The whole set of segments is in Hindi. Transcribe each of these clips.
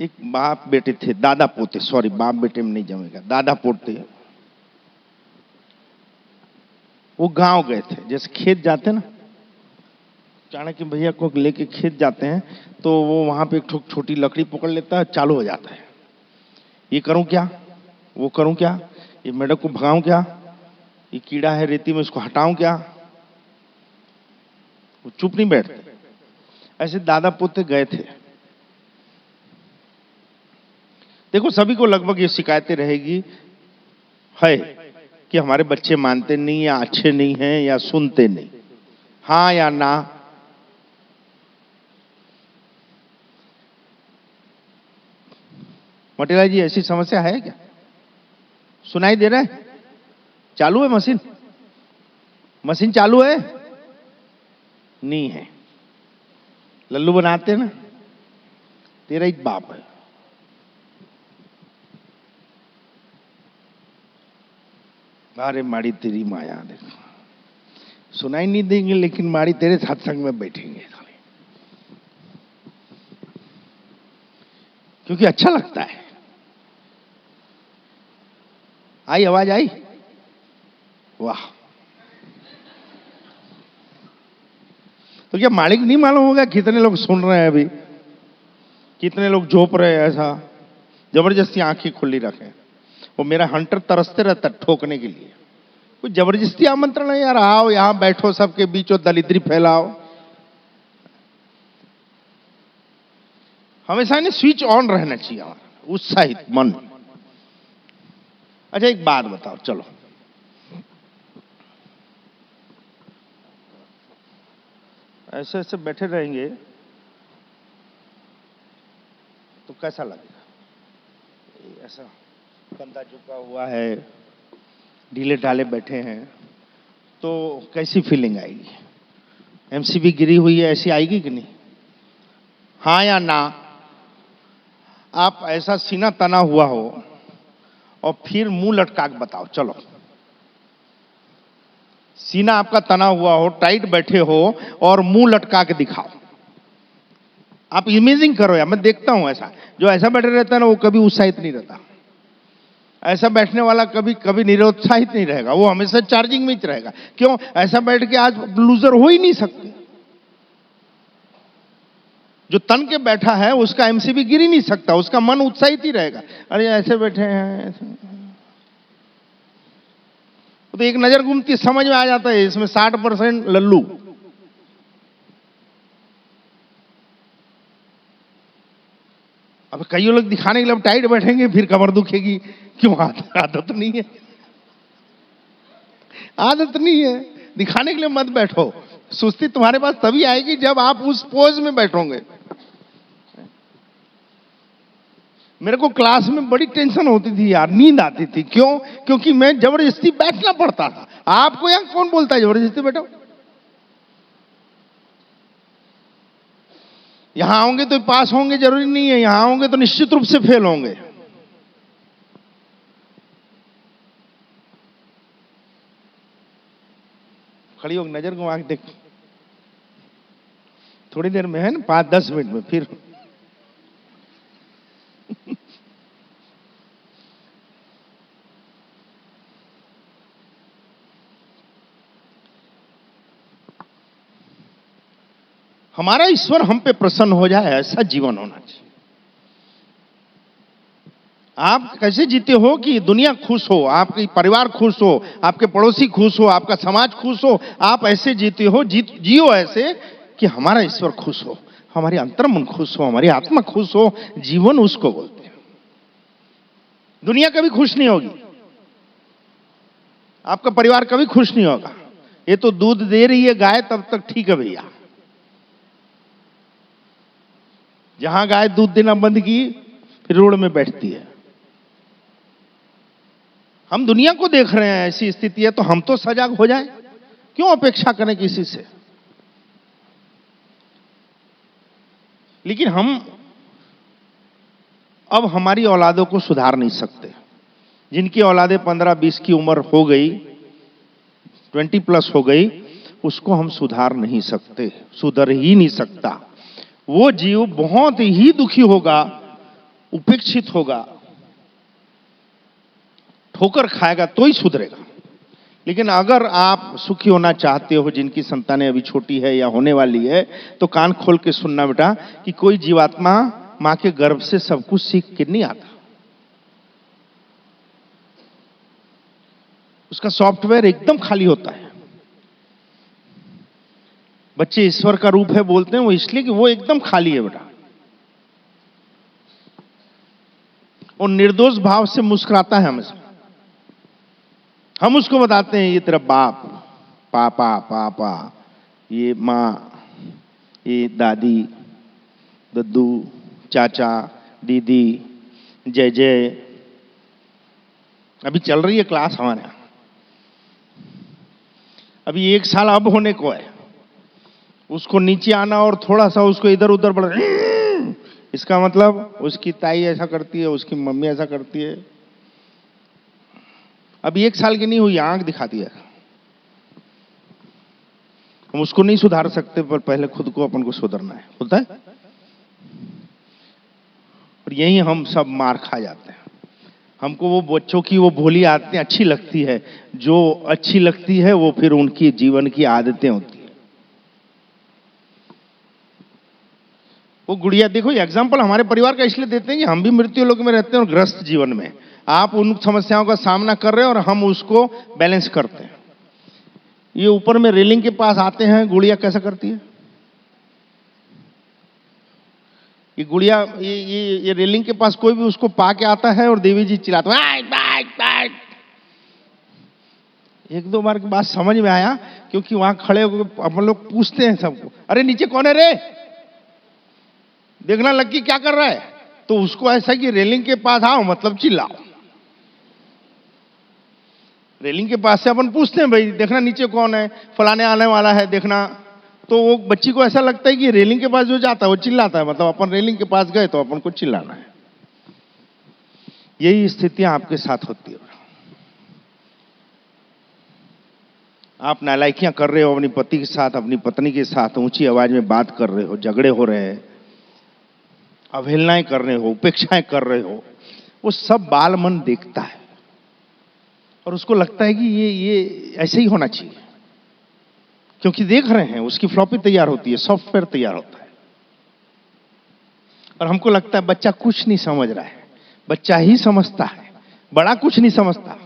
एक बाप बेटे थे, दादा पोते, सॉरी बाप बेटे में नहीं जमेगा, दादा पोते। वो गांव गए थे, जैसे खेत जाते ना, चाणक्य भैया को लेके खेत जाते हैं तो वो वहां पे एक छोटी लकड़ी पकड़ लेता है, चालू हो जाता है, ये करूं क्या, वो करूं क्या, ये मेढक को भगाऊं क्या, ये कीड़ा है रेती में उसको हटाऊं क्या, वो चुप नहीं बैठते। ऐसे दादा पोते गए थे। देखो सभी को लगभग ये शिकायतें रहेगी है कि हमारे बच्चे मानते नहीं, या अच्छे नहीं हैं, या सुनते नहीं, हाँ या ना। मोटेला जी ऐसी समस्या है क्या? सुनाई दे रहा है? चालू है मशीन? मशीन चालू है? नहीं है। लल्लू बनाते ना, तेरा ही बाप है। अरे माड़ी तेरी माया, देखो सुनाई नहीं देंगे लेकिन माड़ी तेरे सत्संग में बैठेंगे, क्योंकि अच्छा लगता है। आई आवाज आई? वाह। तो क्या मालिक नहीं मालूम होगा कितने लोग सुन रहे हैं अभी, कितने लोग झोप रहे हैं? ऐसा जबरदस्ती आंखें खुली रखें। वो मेरा हंटर तरसते रहता ठोकने के लिए, कुछ जबरदस्ती आमंत्रण है यार, आओ यहां बैठो, सबके बीचों दलिद्री फैलाओ। हमेशा नहीं स्विच ऑन रहना चाहिए हमारा, उत्साहित मन। अच्छा एक बात बताओ, चलो ऐसे ऐसे बैठे रहेंगे तो कैसा लगेगा? ऐसा कंधा झुका हुआ है, ढीले ढाले बैठे हैं, तो कैसी फीलिंग आएगी? एमसीबी गिरी हुई है ऐसी आएगी कि नहीं? हाँ या ना? आप ऐसा सीना तना हुआ हो और फिर मुंह लटका के बताओ, चलो सीना आपका तना हुआ हो, टाइट बैठे हो और मुंह लटका के दिखाओ। आप इमेजिंग करो यार, मैं देखता हूं ऐसा, जो ऐसा बैठे रहता है ना वो कभी उत्साहित नहीं रहता। ऐसा बैठने वाला कभी कभी निरुत्साहित नहीं रहेगा, वो हमेशा चार्जिंग में ही रहेगा। क्यों? ऐसा बैठ के आज लूजर हो ही नहीं सकते। जो तन के बैठा है उसका एमसीबी गिर ही नहीं सकता, उसका मन उत्साहित ही रहेगा। अरे ऐसे बैठे हैं ऐसे। तो एक नजर घूमती समझ में आ जाता है इसमें 60% लल्लू। अब कई लोग दिखाने के लिए टाइट बैठेंगे, फिर कमर दुखेगी। क्यों? आदत नहीं है, आदत नहीं है। दिखाने के लिए मत बैठो, सुस्ती तुम्हारे पास तभी आएगी जब आप उस पोज में बैठोगे। मेरे को क्लास में बड़ी टेंशन होती थी यार, नींद आती थी। क्यों? क्योंकि मैं जबरदस्ती बैठना पड़ता था। आपको यहां कौन बोलता है जबरदस्ती बैठो? यहां आओगे तो पास होंगे जरूरी नहीं है, यहां आओगे तो निश्चित रूप से फेल होंगे। खड़ी हो नजर घुमा के देख, थोड़ी देर में है ना, 5-10 मिनट में फिर हमारा ईश्वर हम पे प्रसन्न हो जाए, ऐसा जीवन होना चाहिए। आप कैसे जीते हो कि दुनिया खुश हो, आपकी परिवार खुश हो, आपके पड़ोसी खुश हो, आपका समाज खुश हो। आप ऐसे जीते हो, जियो ऐसे कि हमारा ईश्वर खुश हो, हमारी अंतर्मन खुश हो, हमारी आत्मा खुश हो। जीवन उसको बोलते हैं। दुनिया कभी खुश नहीं होगी, आपका परिवार कभी खुश नहीं होगा। ये तो दूध दे रही है गाय तब तक ठीक है भैया, जहां गाय दूध देना बंद की फिर रोड में बैठती है। हम दुनिया को देख रहे हैं ऐसी स्थिति है, तो हम तो सजग हो जाए, क्यों अपेक्षा करें किसी से? लेकिन हम अब हमारी औलादों को सुधार नहीं सकते। जिनकी औलादें 15-20 की उम्र हो गई, 20+ हो गई, उसको हम सुधार नहीं सकते, सुधर ही नहीं सकता। वो जीव बहुत ही दुखी होगा, उपेक्षित होगा, ठोकर खाएगा तो ही सुधरेगा। लेकिन अगर आप सुखी होना चाहते हो, जिनकी संतानें अभी छोटी है या होने वाली है, तो कान खोल के सुनना बेटा कि कोई जीवात्मा मां के गर्भ से सब कुछ सीख के नहीं आता। उसका सॉफ्टवेयर एकदम खाली होता है। बच्चे ईश्वर का रूप है बोलते हैं वो इसलिए कि वो एकदम खाली है बेटा। वो निर्दोष भाव से मुस्कुराता है हमेशा। हम उसको बताते हैं ये तेरा बाप, पापा पापा, ये माँ, ये दादी, दद्दू, चाचा, दीदी, जय जय। अभी चल रही है क्लास हमारे यहाँ, अभी 1 साल अब होने को है। उसको नीचे आना और थोड़ा सा उसको इधर उधर बढ़, इसका मतलब उसकी ताई ऐसा करती है, उसकी मम्मी ऐसा करती है। अभी 1 साल की नहीं हुई, आंख दिखाती है। हम उसको नहीं सुधार सकते, पर पहले खुद को अपन को सुधरना है, होता है। और यही हम सब मार खा जाते हैं। हमको वो बच्चों की वो भोली आदतें अच्छी लगती है, जो अच्छी लगती है वो फिर उनकी जीवन की आदतें होती है। वो गुड़िया देखो, एग्जाम्पल हमारे परिवार का इसलिए देते हैं कि हम भी मृत्यु लोक में रहते हैं और ग्रस्त जीवन में। आप उन समस्याओं का सामना कर रहे हैं और हम उसको बैलेंस करते हैं। ये ऊपर में रेलिंग के पास आते हैं, गुड़िया कैसा करती है? ये गुड़िया ये रेलिंग के पास कोई भी उसको पाके आता है और देवी जी चिल्लाते हैं। 1-2 बार की बात समझ में आया, क्योंकि वहां खड़े होकर अपन लोग पूछते हैं सबको, अरे नीचे कौन है रे, देखना लड़की क्या कर रहा है। तो उसको ऐसा कि रेलिंग के पास आओ मतलब चिल्लाओ। रेलिंग के पास से अपन पूछते हैं, भाई देखना नीचे कौन है, फलाने आने वाला है देखना। तो वो बच्ची को ऐसा लगता है कि रेलिंग के पास जो जाता है वो चिल्लाता है, मतलब अपन रेलिंग के पास गए तो अपन को चिल्लाना है। यही स्थितियां आपके साथ होती है। आप नालायकियां कर रहे हो अपनी पति के साथ, अपनी पत्नी के साथ, ऊंची आवाज में बात कर रहे हो, झगड़े हो रहे हैं, अवहेलनाएं कर रहे हो, उपेक्षाएं कर रहे हो, वो सब बाल मन देखता है और उसको लगता है कि ये ऐसे ही होना चाहिए, क्योंकि देख रहे हैं उसकी फ्लॉपी तैयार होती है, सॉफ्टवेयर तैयार होता है। और हमको लगता है बच्चा कुछ नहीं समझ रहा है, बच्चा ही समझता है, बड़ा कुछ नहीं समझता।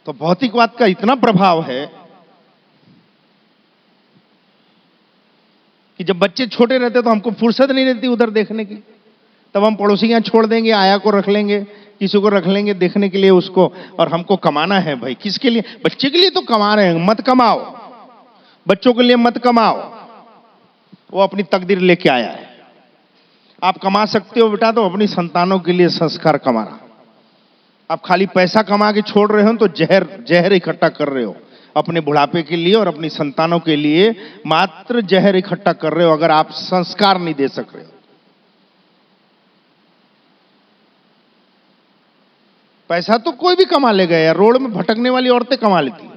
तो भौतिकवाद का इतना प्रभाव है कि जब बच्चे छोटे रहते तो हमको फुर्सत नहीं रहती उधर देखने की। तब हम पड़ोसियां छोड़ देंगे, आया को रख लेंगे, किसी को रख लेंगे देखने के लिए उसको। और हमको कमाना है भाई, किसके लिए? बच्चे के लिए तो कमा रहे हैं, मत कमाओ, बच्चों के लिए मत कमाओ, वो अपनी तकदीर लेके आया है। आप कमा सकते हो बेटा तो अपनी संतानों के लिए संस्कार कमाना। आप खाली पैसा कमा के छोड़ रहे हो तो जहर इकट्ठा कर रहे हो अपने बुढ़ापे के लिए, और अपनी संतानों के लिए मात्र जहर इकट्ठा कर रहे हो अगर आप संस्कार नहीं दे सक रहे हो। पैसा तो कोई भी कमा लेगा यार, रोड में भटकने वाली औरतें कमा लेती है,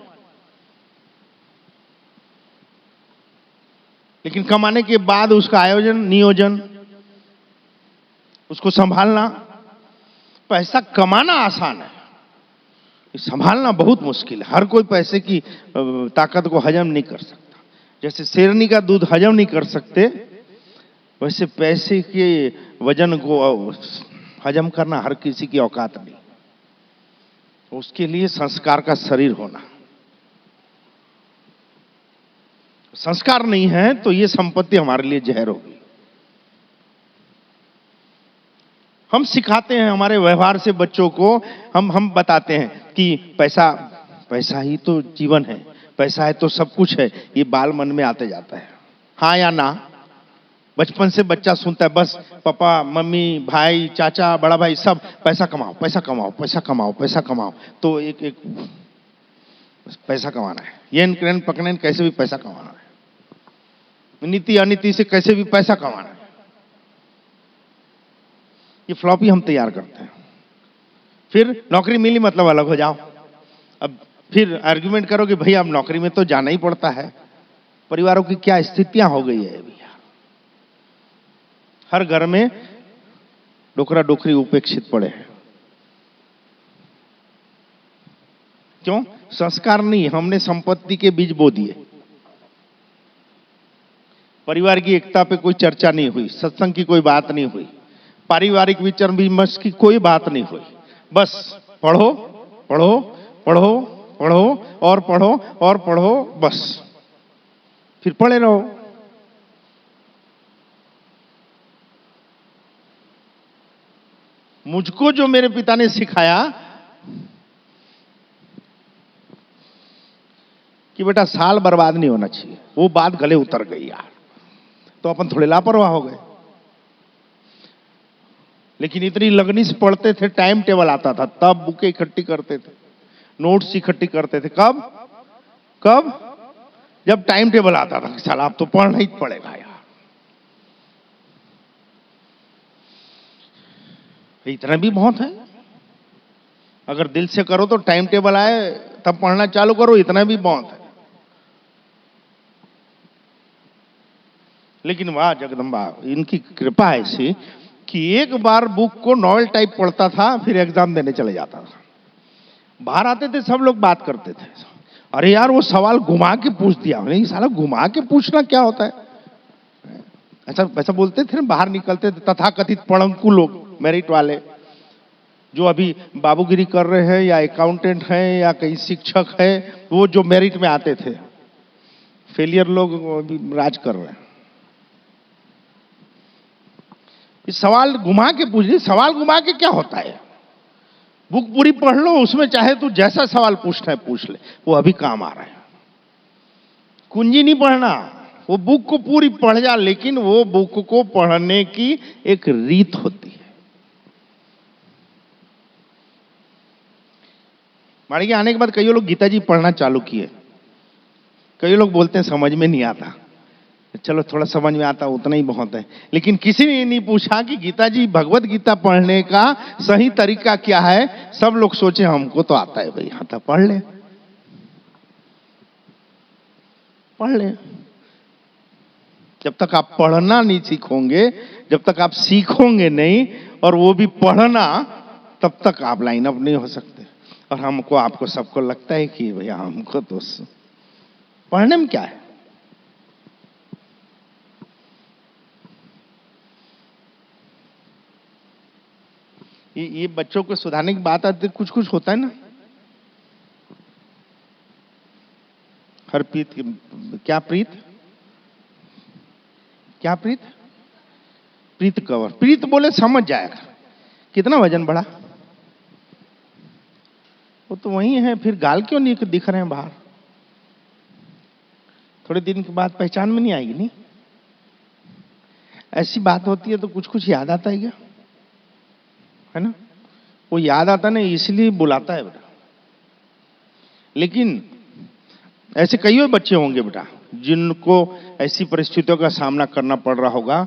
लेकिन कमाने के बाद उसका आयोजन, नियोजन, उसको संभालना। पैसा कमाना आसान है, संभालना बहुत मुश्किल है। हर कोई पैसे की ताकत को हजम नहीं कर सकता। जैसे शेरनी का दूध हजम नहीं कर सकते, वैसे पैसे के वजन को हजम करना हर किसी की औकात नहीं। उसके लिए संस्कार का शरीर होना। संस्कार नहीं है तो ये संपत्ति हमारे लिए जहर होगी। हम सिखाते हैं हमारे व्यवहार से बच्चों को, हम बताते हैं कि पैसा ही तो जीवन है, पैसा है तो सब कुछ है। ये बाल मन में आते जाता है, हाँ या ना। बचपन से बच्चा सुनता है बस पापा, मम्मी, भाई, चाचा, बड़ा भाई सब पैसा कमाओ, पैसा कमाओ, पैसा कमाओ, पैसा कमाओ। तो एक पैसा कमाना है, येन क्रेन पकड़न कैसे भी पैसा कमाना है, नीति अनीति से कैसे भी पैसा कमाना है। ये फ्लॉपी हम तैयार करते हैं। फिर नौकरी मिली मतलब अलग हो जाओ। अब फिर आर्ग्यूमेंट करो कि भाई अब नौकरी में तो जाना ही पड़ता है, परिवारों की क्या स्थितियां हो गई है अभी यार। हर घर में डोकरा डोकरी उपेक्षित पड़े हैं। क्यों? संस्कार नहीं, हमने संपत्ति के बीज बो दिए। परिवार की एकता पे कोई चर्चा नहीं हुई, सत्संग की कोई बात नहीं हुई, पारिवारिक विचार विमर्श की कोई बात नहीं हुई। बस पढ़ो पढ़ो पढ़ो पढ़ो और पढ़ो और पढ़ो, बस फिर पढ़े रहो। मुझको जो मेरे पिता ने सिखाया कि बेटा साल बर्बाद नहीं होना चाहिए, वो बात गले उतर गई यार। तो अपन थोड़े लापरवाह हो गए। लेकिन इतनी लगनी से पढ़ते थे, टाइम टेबल आता था तब बुकें इकट्ठी करते थे, नोट्स इकट्ठी करते थे। कब कब? जब टाइम टेबल आता था कि साला अब तो पढ़ना ही पड़ेगा यार। इतना भी बहुत है। अगर दिल से करो तो टाइम टेबल आए तब पढ़ना चालू करो, इतना भी बहुत है। लेकिन वाह जगदम्बा, इनकी कृपा ऐसी कि एक बार बुक को नॉवेल टाइप पढ़ता था, फिर एग्जाम देने चले जाता था। बाहर आते थे, सब लोग बात करते थे, अरे यार वो सवाल घुमा के पूछ दिया। नहीं साला, घुमा के पूछना क्या होता है? ऐसा ऐसा बोलते थे ना। बाहर निकलते थे तथाकथित पढ़ंकू लोग, मेरिट वाले, जो अभी बाबूगिरी कर रहे हैं या अकाउंटेंट हैं या कहीं शिक्षक है, वो जो मेरिट में आते थे। फेलियर लोग अभी राज कर रहे हैं। इस सवाल घुमा के पूछ, सवाल घुमा के क्या होता है? बुक पूरी पढ़ लो, उसमें चाहे तू जैसा सवाल पूछना है पूछ ले, वो अभी काम आ रहा है। कुंजी नहीं पढ़ना, वो बुक को पूरी पढ़ जा, लेकिन वो बुक को पढ़ने की एक रीत होती है। माड़ी के आने के बाद कई लोग गीता जी पढ़ना चालू किए। कई लोग बोलते हैं समझ में नहीं आता। चलो थोड़ा समझ में आता, उतना ही बहुत है। लेकिन किसी ने नहीं पूछा कि गीता जी, भगवत गीता पढ़ने का सही तरीका क्या है। सब लोग सोचे हमको तो आता है भाई, आता पढ़ ले पढ़ ले। जब तक आप पढ़ना नहीं सीखोगे, जब तक आप सीखोगे नहीं और वो भी पढ़ना, तब तक आप लाइन अप नहीं हो सकते। और हमको आपको सबको लगता है कि भैया हमको तो पढ़ने में क्या है। ये बच्चों को सुधारने की बात आती, कुछ कुछ होता है ना। हरप्रीत, क्या प्रीत, क्या प्रीत, प्रीत कंवर, प्रीत बोले समझ जाएगा। कितना वजन बढ़ा? वो तो वही है, फिर गाल क्यों नहीं दिख रहे हैं बाहर? थोड़े दिन के बाद पहचान में नहीं आएगी। नहीं ऐसी बात होती है तो कुछ कुछ याद आता है क्या, है ना? वो याद आता नहीं, इसलिए बुलाता है बेटा। लेकिन ऐसे कई बच्चे होंगे बेटा जिनको ऐसी परिस्थितियों का सामना करना पड़ रहा होगा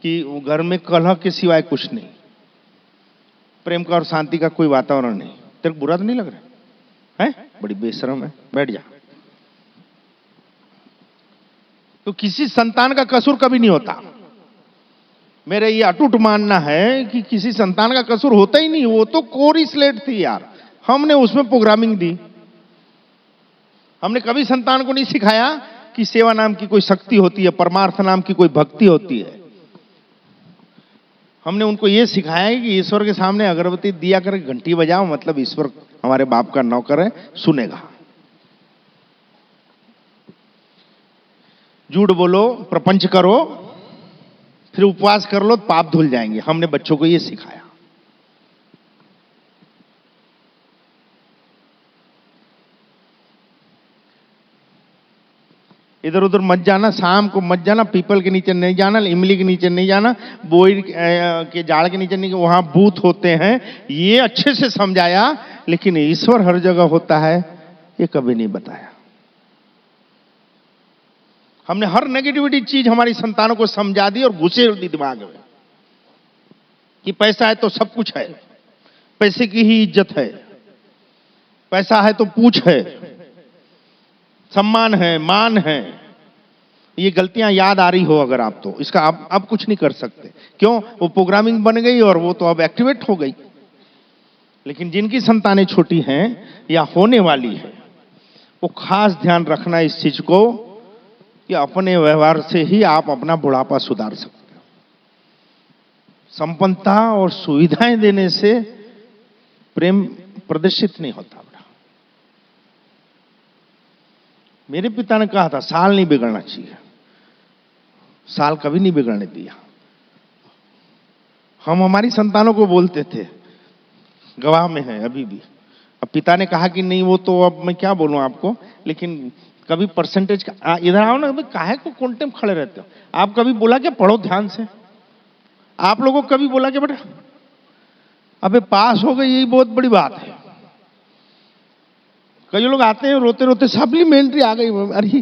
कि घर में कलह के सिवाय कुछ नहीं, प्रेम का और शांति का कोई वातावरण नहीं। तेरे को बुरा तो नहीं लग रहा है? बड़ी बेशरम है, बैठ जा। तो किसी संतान का कसूर कभी नहीं होता। मेरा ये अटूट मानना है कि किसी संतान का कसूर होता ही नहीं। वो तो कोरी स्लेट थी यार, हमने उसमें प्रोग्रामिंग दी। हमने कभी संतान को नहीं सिखाया कि सेवा नाम की कोई शक्ति होती है, परमार्थ नाम की कोई भक्ति होती है। हमने उनको ये सिखाया है कि ईश्वर के सामने अगरबत्ती दिया कर, घंटी बजाओ, मतलब ईश्वर हमारे बाप का नौकर है, सुनेगा। झूठ बोलो, प्रपंच करो, फिर उपवास कर लो, पाप धुल जाएंगे। हमने बच्चों को ये सिखाया। इधर उधर मत जाना, शाम को मत जाना, पीपल के नीचे नहीं जाना, इमली के नीचे नहीं जाना, बोई के झाड़ के नीचे नहीं, वहां भूत होते हैं। ये अच्छे से समझाया, लेकिन ईश्वर हर जगह होता है ये कभी नहीं बताया। हमने हर नेगेटिविटी चीज हमारी संतानों को समझा दी और घुसे दी दिमाग में कि पैसा है तो सब कुछ है, पैसे की ही इज्जत है, पैसा है तो पूछ है, सम्मान है, मान है। ये गलतियां याद आ रही हो अगर आप, तो इसका आप कुछ नहीं कर सकते। क्यों? वो प्रोग्रामिंग बन गई और वो तो अब एक्टिवेट हो गई। लेकिन जिनकी संतानें छोटी हैं या होने वाली है, वो खास ध्यान रखना इस चीज को कि अपने व्यवहार से ही आप अपना बुढ़ापा सुधार सकते हो। संपन्नता और सुविधाएं देने से प्रेम प्रदर्शित नहीं होता। मेरे पिता ने कहा था साल नहीं बिगड़ना चाहिए, साल कभी नहीं बिगड़ने दिया। हम हमारी संतानों को बोलते थे, गवाह में है अभी भी। अब पिता ने कहा कि नहीं, वो तो अब मैं क्या बोलूं आपको, लेकिन कभी परसेंटेज का इधर आओ ना, काहे को कोंटे में खड़े रहते हो? आप कभी बोला कि पढ़ो ध्यान से? आप लोगों को कभी बोला कि बेटा अबे पास हो गई, यही बहुत बड़ी बात है। कई लोग आते हैं रोते रोते, सप्लीमेंट्री आ गई। अरे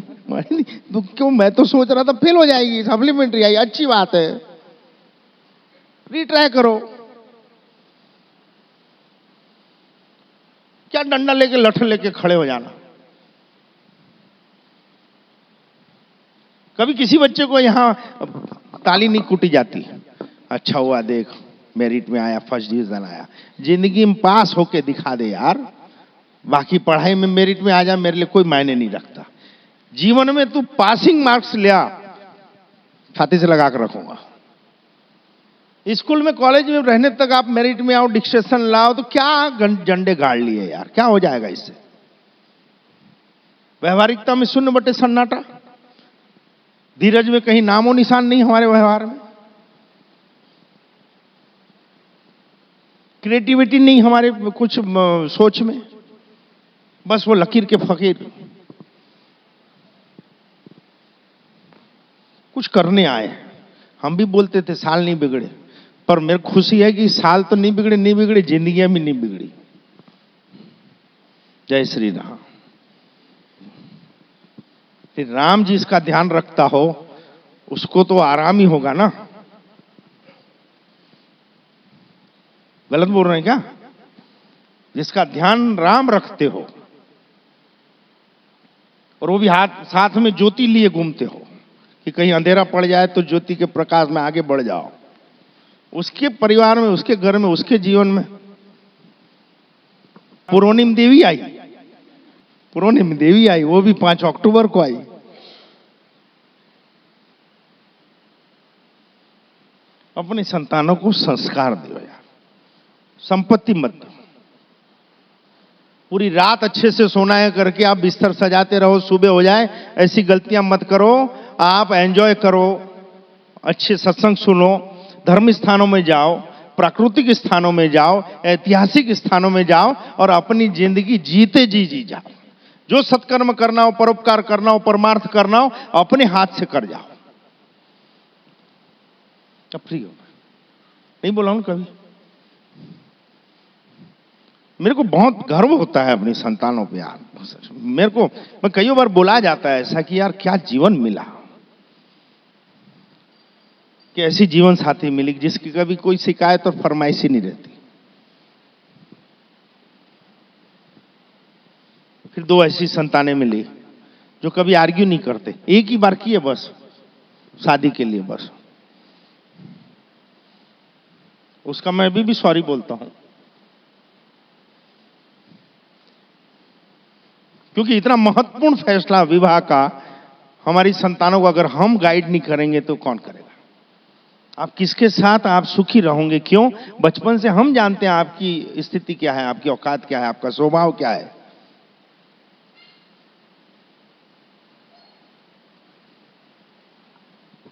तो क्यों, मैं तो सोच रहा था फेल हो जाएगी, सप्लीमेंट्री आई, अच्छी बात है, रीट्राई करो। क्या डंडा लेके लठ लेके खड़े हो जाना? कभी किसी बच्चे को यहां ताली नहीं कूटी जाती, अच्छा हुआ देख मेरिट में आया, फर्स्ट डिवीजन आया। जिंदगी में पास होके दिखा दे यार, बाकी पढ़ाई में मेरिट में आ जा, मेरे लिए कोई मायने नहीं रखता। जीवन में तू पासिंग मार्क्स लिया, छाती से लगा कर रखूंगा। स्कूल में कॉलेज में रहने तक आप मेरिट में आओ, डिक्टेशन लाओ, तो क्या झंडे गाड़ लिए यार, क्या हो जाएगा इससे? व्यवहारिकता में शून्य बटे सन्नाटा, धीरज में कहीं नामो निशान नहीं हमारे व्यवहार में, क्रिएटिविटी नहीं हमारे कुछ सोच में, बस वो लकीर के फकीर कुछ करने आए। हम भी बोलते थे साल नहीं बिगड़े, पर मेरे खुशी है कि साल तो नहीं बिगड़े, जिंदगियां भी नहीं बिगड़ी। जय श्री राम। फिर राम जी इसका ध्यान रखता हो, उसको तो आराम ही होगा ना। गलत बोल रहे हैं क्या? जिसका ध्यान राम रखते हो और वो भी साथ में ज्योति लिए घूमते हो कि कहीं अंधेरा पड़ जाए तो ज्योति के प्रकाश में आगे बढ़ जाओ, उसके परिवार में, उसके घर में, उसके जीवन में पूर्णिम देवी आई, वो भी 5 अक्टूबर को आई। अपनी संतानों को संस्कार दो यार, संपत्ति मत दो। पूरी रात अच्छे से सोना है करके आप बिस्तर सजाते रहो, सुबह हो जाए, ऐसी गलतियां मत करो। आप एंजॉय करो, अच्छे सत्संग सुनो, धर्म स्थानों में जाओ, प्राकृतिक स्थानों में जाओ, ऐतिहासिक स्थानों में जाओ और अपनी जिंदगी जीते जी जाओ। जो सत्कर्म करना हो, परोपकार करना हो, परमार्थ करना हो, अपने हाथ से कर जाओ। अब फ्री हो, नहीं बोला हूं कभी। मेरे को बहुत गर्व होता है अपनी संतानों पे यार। मेरे को मैं कई बार बुला जाता है ऐसा कि यार क्या जीवन मिला, कि ऐसी जीवन साथी मिली जिसकी कभी कोई शिकायत और फरमाइश ही नहीं रहती। फिर 2 ऐसी संतानें मिली जो कभी आर्ग्यू नहीं करते, एक ही बार किए बस शादी के लिए, बस उसका मैं अभी भी सॉरी बोलता हूं, क्योंकि इतना महत्वपूर्ण फैसला विवाह का हमारी संतानों को अगर हम गाइड नहीं करेंगे तो कौन करेगा? आप किसके साथ आप सुखी रहोगे? क्यों? बचपन से हम जानते हैं आपकी स्थिति क्या है, आपकी औकात क्या है, आपका स्वभाव क्या है।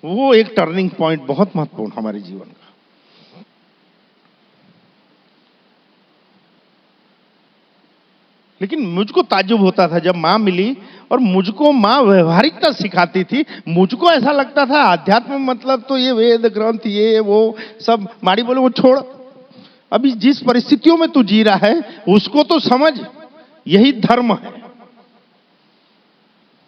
वो एक टर्निंग पॉइंट बहुत महत्वपूर्ण हमारे जीवन का। लेकिन मुझको ताज्जुब होता था जब मां मिली और मुझको मां व्यवहारिकता सिखाती थी। मुझको ऐसा लगता था अध्यात्म मतलब तो ये वेद ग्रंथ ये वो सब, माड़ी बोले वो छोड़, अभी जिस परिस्थितियों में तू जी रहा है उसको तो समझ, यही धर्म है।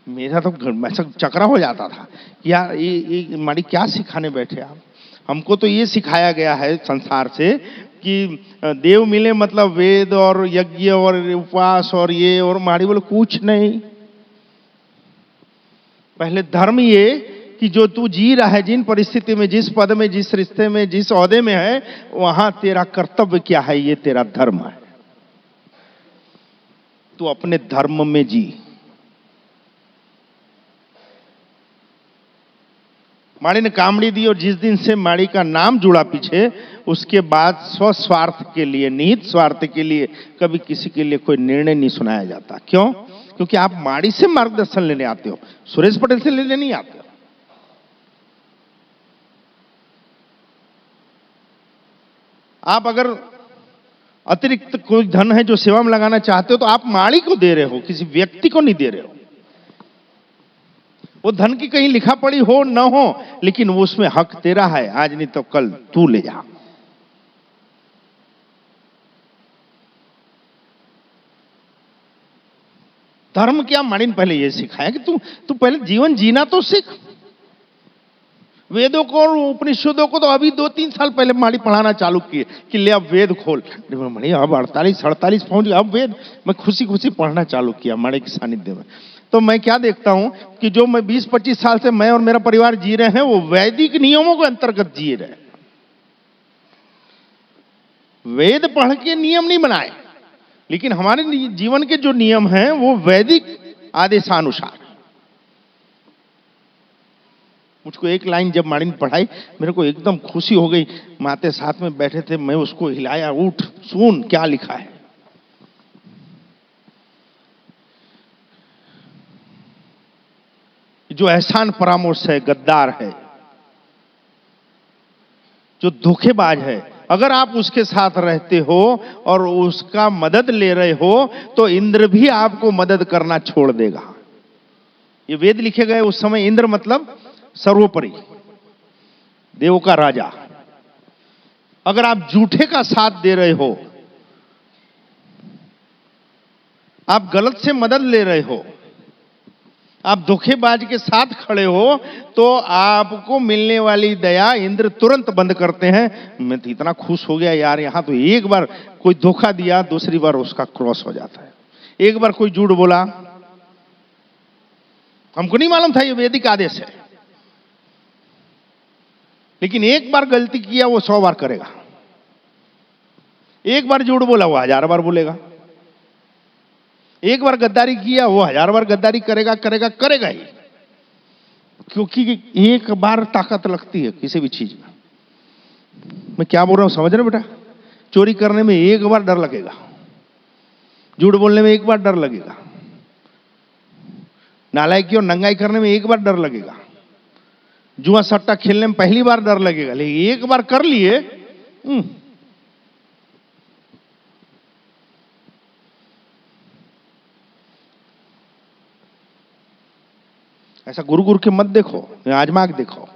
मेरा तो ऐसा चकरा हो जाता था, यार ये माड़ी क्या सिखाने बैठे आप। हमको तो ये सिखाया गया है संसार से कि देव मिले मतलब वेद और यज्ञ और उपवास और ये, और माड़ी बोले कुछ नहीं। पहले धर्म ये कि जो तू जी रहा है, जिन परिस्थिति में, जिस पद में, जिस रिश्ते में, जिस ओहदे में है, वहां तेरा कर्तव्य क्या है, ये तेरा धर्म है। तू अपने धर्म में जी। माड़ी ने कामड़ी दी और जिस दिन से माड़ी का नाम जुड़ा पीछे, उसके बाद स्वस्वार्थ के लिए, निहित स्वार्थ के लिए कभी किसी के लिए कोई निर्णय नहीं सुनाया जाता। क्यों? क्योंकि आप माड़ी से मार्गदर्शन लेने आते हो, सुरेश पटेल से लेने नहीं आते हो। आप अगर अतिरिक्त कोई धन है जो सेवा में लगाना चाहते हो तो आप माड़ी को दे रहे हो, किसी व्यक्ति को नहीं दे रहे हो। वो धन की कहीं लिखा पड़ी हो न हो, लेकिन वो उसमें हक तेरा है, आज नहीं तो कल तू ले जा। धर्म क्या? माड़ी ने पहले ये सिखाया कि तू पहले जीवन जीना तो सीख। वेदों को और उपनिषदों को तो अभी 2-3 साल पहले माड़ी पढ़ाना चालू किए कि ले अब वेद खोल। माड़ी अब 48-48 पहुंच गया, अब वेद मैं खुशी खुशी पढ़ना चालू किया माड़ी के सानिध्य में। तो मैं क्या देखता हूं कि जो मैं 20-25 साल से मैं और मेरा परिवार जी रहे हैं, वो वैदिक नियमों के अंतर्गत जी रहे हैं। वेद पढ़ के नियम नहीं बनाए, लेकिन हमारे जीवन के जो नियम हैं वो वैदिक आदेशानुसार। मुझको एक लाइन जब माड़ी ने पढ़ाई, मेरे को एकदम खुशी हो गई। माते साथ में बैठे थे, मैं उसको हिलाया, उठ सुन क्या लिखा है। जो एहसान परामर्श है, गद्दार है, जो धोखेबाज है, अगर आप उसके साथ रहते हो और उसका मदद ले रहे हो तो इंद्र भी आपको मदद करना छोड़ देगा। ये वेद लिखे गए उस समय। इंद्र मतलब सर्वोपरि, देवों का राजा। अगर आप झूठे का साथ दे रहे हो, आप गलत से मदद ले रहे हो, आप धोखेबाज के साथ खड़े हो, तो आपको मिलने वाली दया इंद्र तुरंत बंद करते हैं। मैं तो इतना खुश हो गया यार, यहां तो एक बार कोई धोखा दिया, दूसरी बार उसका क्रॉस हो जाता है। एक बार कोई झूठ बोला, हमको नहीं मालूम था ये वैदिक आदेश है, लेकिन एक बार गलती किया वो 100 बार करेगा। एक बार झूठ बोला वो 1000 बार बोलेगा। एक बार गद्दारी किया वो 1000 बार गद्दारी करेगा करेगा करेगा ही। क्योंकि एक बार ताकत लगती है किसी भी चीज में। मैं क्या बोल रहा हूं समझ रहे बेटा? चोरी करने में एक बार डर लगेगा, झूठ बोलने में एक बार डर लगेगा, नालायकी और नंगाई करने में एक बार डर लगेगा, जुआ सट्टा खेलने में पहली बार डर लगेगा, लेकिन एक बार कर लिए ऐसा गुरु के मत देखो, आजमा के देखो।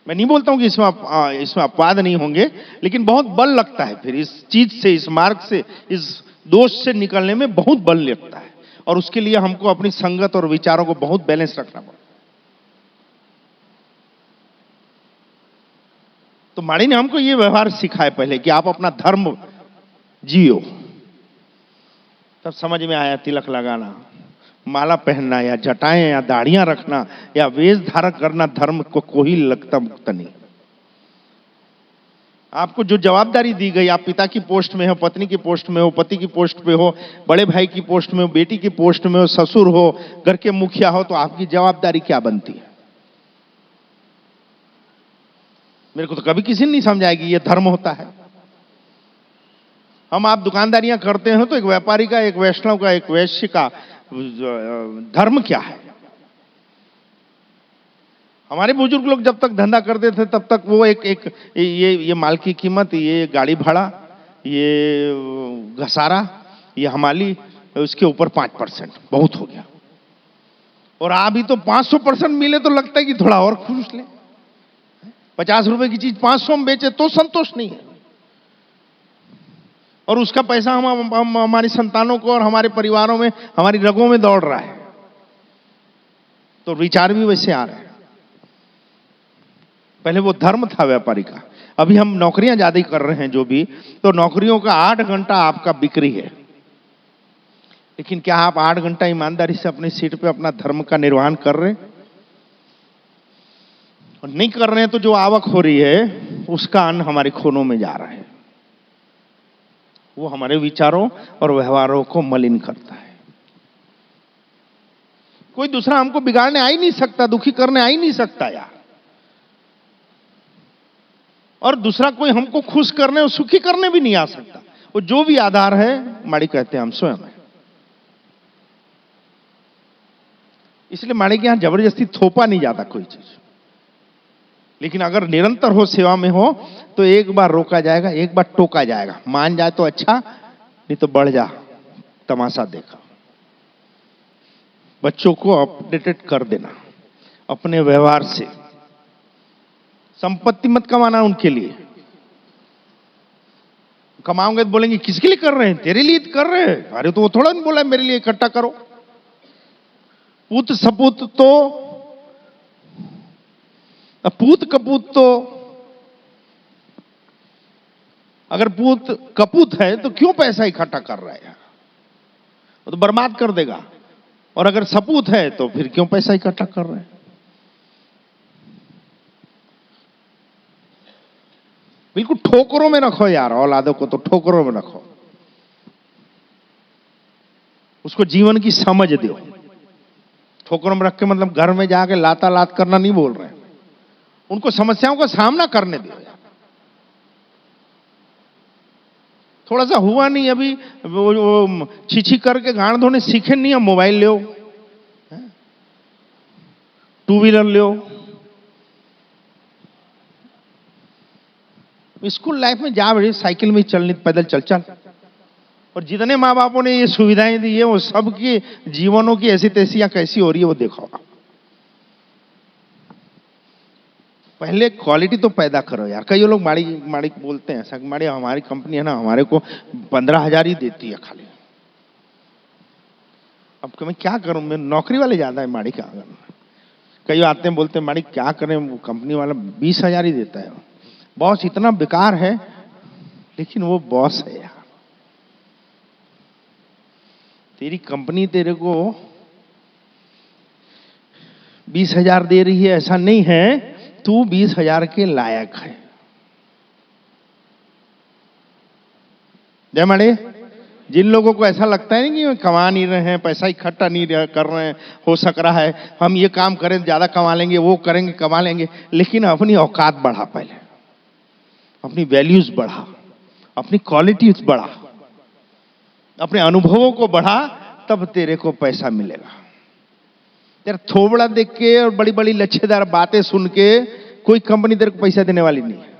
मैं नहीं बोलता हूं कि इसमें अपवाद नहीं होंगे, लेकिन बहुत बल लगता है फिर इस चीज से, इस मार्ग से, इस दोष से निकलने में बहुत बल लगता है। और उसके लिए हमको अपनी संगत और विचारों को बहुत बैलेंस रखना पड़ता। तो माड़ी ने हमको ये व्यवहार सिखाया पहले कि आप अपना धर्म जियो। तब समझ में आया तिलक लगाना, माला पहनना, या जटाएं या दाढ़ियां रखना या वेश धारण करना धर्म को कोई लगता मुक्त नहीं। आपको जो जवाबदारी दी गई, आप पिता की पोस्ट में हो, पत्नी की पोस्ट में हो, पति की पोस्ट पे हो, बड़े भाई की पोस्ट में हो, बेटी की पोस्ट में हो, ससुर हो, घर के मुखिया हो, तो आपकी जवाबदारी क्या बनती है? मेरे को तो कभी किसी ने नहीं समझाया कि यह धर्म होता है। हम आप दुकानदारियां करते हैं तो एक व्यापारी का, एक वैष्णव का, एक वैश्य का धर्म क्या है? हमारे बुजुर्ग लोग जब तक धंधा करते थे तब तक वो एक ये माल की कीमत, ये गाड़ी भाड़ा, ये घसारा, ये हमाली, उसके ऊपर 5% बहुत हो गया। और अभी तो 500% मिले तो लगता है कि थोड़ा और खुश ले। 50 रुपए की चीज 500 में बेचे तो संतोष नहीं है, और उसका पैसा हम हमारी संतानों को और हमारे परिवारों में, हमारी रगों में दौड़ रहा है। तो विचार भी वैसे आ रहे हैं। पहले वो धर्म था व्यापारी का, अभी हम नौकरियां ज्यादा कर रहे हैं जो भी, तो नौकरियों का 8 घंटा आपका बिक्री है। लेकिन क्या आप 8 घंटा ईमानदारी से अपनी सीट पे अपना धर्म का निर्वहन कर रहे हैं? और नहीं कर रहे हैं तो जो आवक हो रही है उसका अन्न हमारे खूनों में जा रहा है, वो हमारे विचारों और व्यवहारों को मलिन करता है। कोई दूसरा हमको बिगाड़ने आ ही नहीं सकता, दुखी करने आ ही नहीं सकता यार, और दूसरा कोई हमको खुश करने और सुखी करने भी नहीं आ सकता। वो जो भी आधार है, माड़ी कहते हैं, हम स्वयं है। इसलिए माड़ी के यहां जबरदस्ती थोपा नहीं जाता कोई चीज, लेकिन अगर निरंतर हो, सेवा में हो, तो एक बार रोका जाएगा, एक बार टोका जाएगा। मान जाए तो अच्छा, नहीं तो बढ़ जा, तमाशा देखा। बच्चों को अपडेटेड कर देना अपने व्यवहार से। संपत्ति मत कमाना उनके लिए। कमाओगे तो बोलेंगे किसके लिए कर रहे हैं, तेरे लिए कर रहे हैं। अरे तो वो थोड़ा नहीं बोला मेरे लिए इकट्ठा करो। पूत सपूत तो, पूत कपूत तो, अगर पूत कपूत है तो क्यों पैसा इकट्ठा कर रहा है, वो तो बर्बाद कर देगा। और अगर सपूत है तो फिर क्यों पैसा इकट्ठा कर रहे हैं। बिल्कुल ठोकरों में रखो यार, औलादों को तो ठोकरों में रखो, उसको जीवन की समझ दो। ठोकरों में रख के मतलब घर में जाके लाता लात करना नहीं बोल रहे हैं, उनको समस्याओं का सामना करने दो। थोड़ा सा हुआ नहीं अभी, वो छीछी करके गांड धोने सीखे नहीं, हम मोबाइल लो, टू व्हीलर लो। स्कूल लाइफ में जा बड़ी साइकिल में चलनी, पैदल चल चल। और जितने माँ बापों ने ये सुविधाएं दी है, वो सबकी जीवनों की ऐसी तैसियां कैसी हो रही है वो देखो। पहले क्वालिटी तो पैदा करो यार। कई लोग माड़ी माड़ी बोलते हैं ऐसा, माड़ी हमारी कंपनी है ना, हमारे को 15,000 ही देती है खाली। अब मैं क्या करूं, मैं नौकरी वाले ज्यादा है माड़ी के आंगन में। कई आते हैं बोलते हैं माड़ी क्या करें, वो कंपनी वाला 20,000 ही देता है। बॉस इतना बेकार है, लेकिन वो बॉस है यार। तेरी कंपनी तेरे को 20,000 दे रही है ऐसा नहीं है, तू 20,000 के लायक है। जय माड़े। जिन लोगों को ऐसा लगता है कि कमा नहीं रहे हैं, पैसा इकट्ठा नहीं कर रहे हैं, हो सक रहा है हम ये काम करें ज्यादा कमा लेंगे, वो करेंगे कमा लेंगे, लेकिन अपनी औकात बढ़ा, पहले अपनी वैल्यूज बढ़ा, अपनी क्वालिटीज बढ़ा, अपने अनुभवों को बढ़ा, तब तेरे को पैसा मिलेगा। तेरा थोबड़ा देख के और बड़ी बड़ी लच्छेदार बातें सुन के कोई कंपनी तेरे को पैसा देने वाली नहीं है।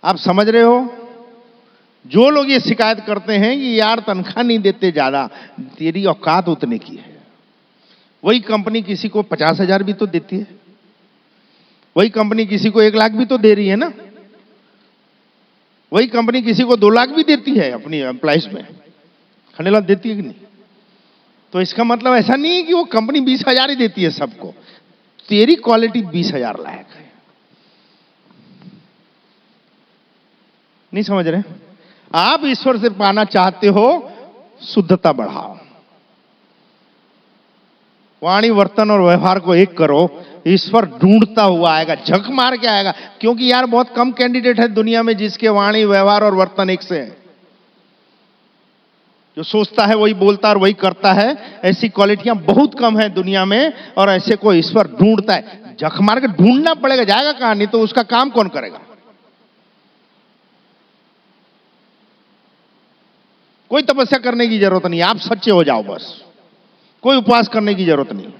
आप समझ रहे हो? जो लोग ये शिकायत करते हैं कि यार तनख्वाह नहीं देते ज्यादा, तेरी औकात उतने की है। वही कंपनी किसी को 50,000 भी तो देती है, वही कंपनी किसी को 1 लाख भी तो दे रही है ना, वही कंपनी किसी को 2 लाख भी देती है अपनी एम्प्लॉइज में, खंडेलवाल देती है कि नहीं? तो इसका मतलब ऐसा नहीं है कि वो कंपनी 20,000 ही देती है सबको। तेरी क्वालिटी 20,000 लायक है। नहीं समझ रहे? आप ईश्वर से पाना चाहते हो, शुद्धता बढ़ाओ, वाणी वर्तन और व्यवहार को एक करो, ईश्वर ढूंढता हुआ आएगा, झक मार के आएगा। क्योंकि यार बहुत कम कैंडिडेट है दुनिया में जिसके वाणी व्यवहार और वर्तन एक से है। जो सोचता है वही बोलता और वही करता है, ऐसी क्वालिटियां बहुत कम है दुनिया में, और ऐसे को ईश्वर ढूंढता है। झक मार के ढूंढना पड़ेगा, जाएगा कहां? नहीं तो उसका काम कौन करेगा? कोई तपस्या करने की जरूरत नहीं, आप सच्चे हो जाओ बस। कोई उपवास करने की जरूरत नहीं।